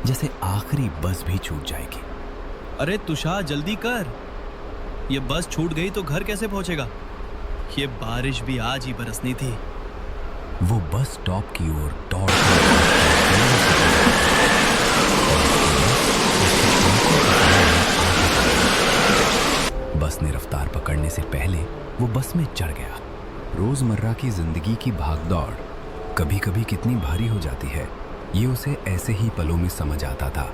जैसे आखिरी बस भी छूट जाएगी। अरे तुषार जल्दी कर, ये बस छूट गई तो घर कैसे पहुंचेगा? ये बारिश भी आज ही बरसनी थी। वो बस स्टॉप की ओर दौड़ बस ने रफ्तार पकड़ने से पहले वो बस में चढ़ गया। रोजमर्रा की जिंदगी की भागदौड़ कभी कभी कितनी भारी हो जाती है, ये उसे ऐसे ही पलों में समझ आता था।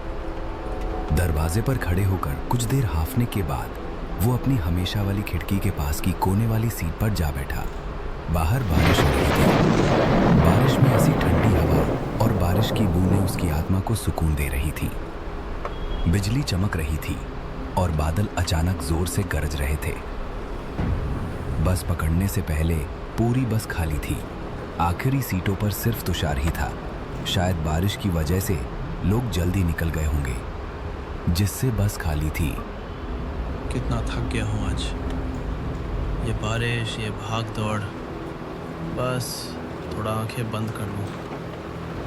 दरवाजे पर खड़े होकर कुछ देर हाफने के बाद वो अपनी हमेशा वाली खिड़की के पास की कोने वाली सीट पर जा बैठा। बाहर बारिश हो रही थी। बारिश में ऐसी ठंडी हवा और बारिश की बूंदें उसकी आत्मा को सुकून दे रही थी। बिजली चमक रही थी और बादल अचानक जोर से गरज रहे थे। बस पकड़ने से पहले पूरी बस खाली थी। आखिरी सीटों पर सिर्फ तुषार ही था। शायद बारिश की वजह से लोग जल्दी निकल गए होंगे, जिससे बस खाली थी। कितना थक गया हूँ आज। ये बारिश, ये भाग दौड़, बस थोड़ा आंखें बंद कर लूँ,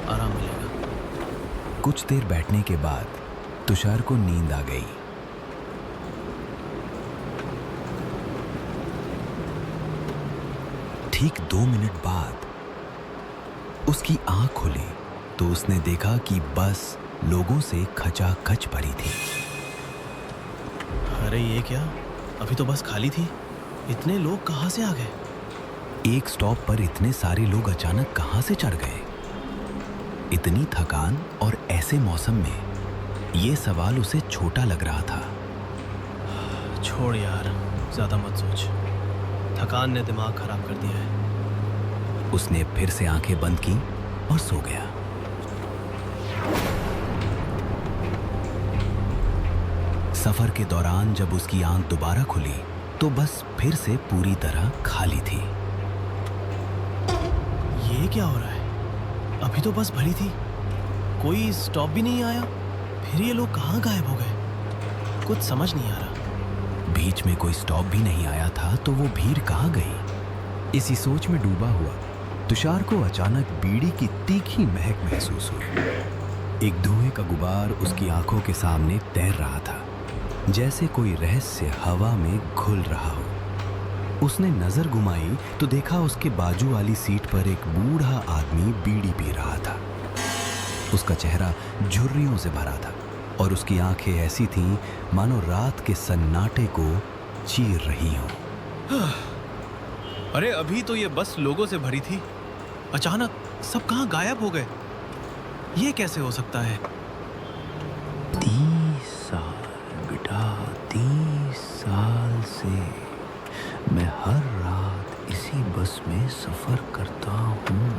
आराम मिलेगा। कुछ देर बैठने के बाद तुषार को नींद आ गई। ठीक 2 मिनट बाद उसकी आंख खुली तो उसने देखा कि बस लोगों से खचाखच भरी थी। अरे ये क्या, अभी तो बस खाली थी, इतने लोग कहाँ से आ गए? एक स्टॉप पर इतने सारे लोग अचानक कहाँ से चढ़ गए? इतनी थकान और ऐसे मौसम में ये सवाल उसे छोटा लग रहा था। छोड़ यार, ज्यादा मत सोच, थकान ने दिमाग खराब कर दिया है। उसने फिर से आंखें बंद की और सो गया। सफर के दौरान जब उसकी आंख दोबारा खुली तो बस फिर से पूरी तरह खाली थी। ये क्या हो रहा है? अभी तो बस भरी थी, कोई स्टॉप भी नहीं आया, फिर ये लोग कहाँ गायब हो गए? कुछ समझ नहीं आ रहा। बीच में कोई स्टॉप भी नहीं आया था तो वो भीड़ कहाँ गई? इसी सोच में डूबा हुआ तुषार को अचानक बीड़ी की तीखी महक महसूस हुई। एक धुएं का गुबार उसकी आंखों के सामने तैर रहा था, जैसे कोई रहस्य हवा में घुल रहा हो। उसने नजर घुमाई तो देखा उसके बाजू वाली सीट पर एक बूढ़ा आदमी बीड़ी पी रहा था। उसका चेहरा झुर्रियों से भरा था और उसकी आंखें ऐसी थीं मानो रात के सन्नाटे को चीर रही हों। अरे अभी तो ये बस लोगों से भरी थी, अचानक सब कहाँ गायब हो गए? ये कैसे हो सकता है? 30 साल बेटा, 30 साल से मैं हर रात इसी बस में सफर करता हूँ।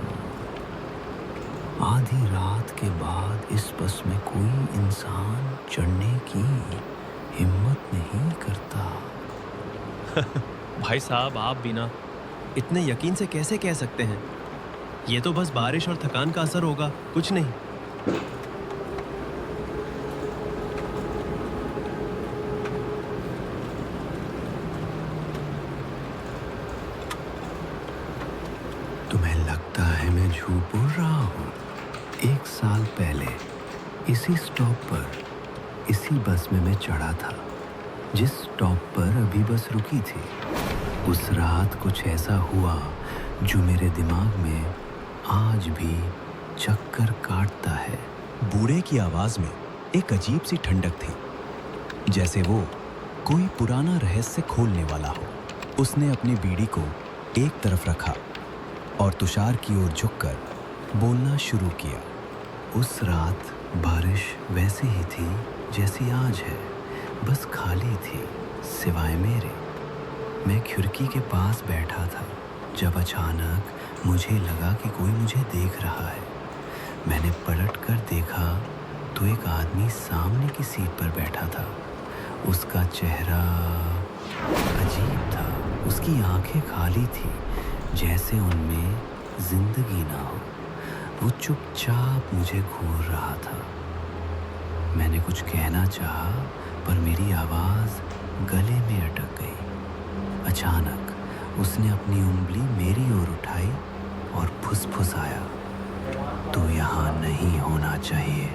आधी रात के बाद इस बस में कोई इंसान चढ़ने की हिम्मत नहीं करता। भाई साहब, आप भी ना इतने यकीन से कैसे कह सकते हैं? ये तो बस बारिश और थकान का असर होगा, कुछ नहीं। तुम्हें लगता है मैं झूठ बोल रहा हूँ? 1 साल पहले इसी स्टॉप पर इसी बस में मैं चढ़ा था, जिस स्टॉप पर अभी बस रुकी थी। उस रात कुछ ऐसा हुआ जो मेरे दिमाग में आज भी चक्कर काटता है। बूढ़े की आवाज में एक अजीब सी ठंडक थी, जैसे वो कोई पुराना रहस्य खोलने वाला हो। उसने अपनी बीड़ी को एक तरफ रखा और तुषार की ओर झुककर बोलना शुरू किया। उस रात बारिश वैसी ही थी जैसी आज है, बस खाली थी सिवाय मेरे। मैं खिड़की के पास बैठा था जब अचानक मुझे लगा कि कोई मुझे देख रहा है। मैंने पलट कर देखा तो एक आदमी सामने की सीट पर बैठा था। उसका चेहरा अजीब था, उसकी आंखें खाली थी, जैसे उनमें जिंदगी ना हो। वो चुपचाप मुझे घूर रहा था। मैंने कुछ कहना चाहा पर मेरी आवाज़ गले में अटक गई। अचानक उसने अपनी उंगली मेरी ओर उठाई और फुसफुसाया, तू यहाँ नहीं होना चाहिए,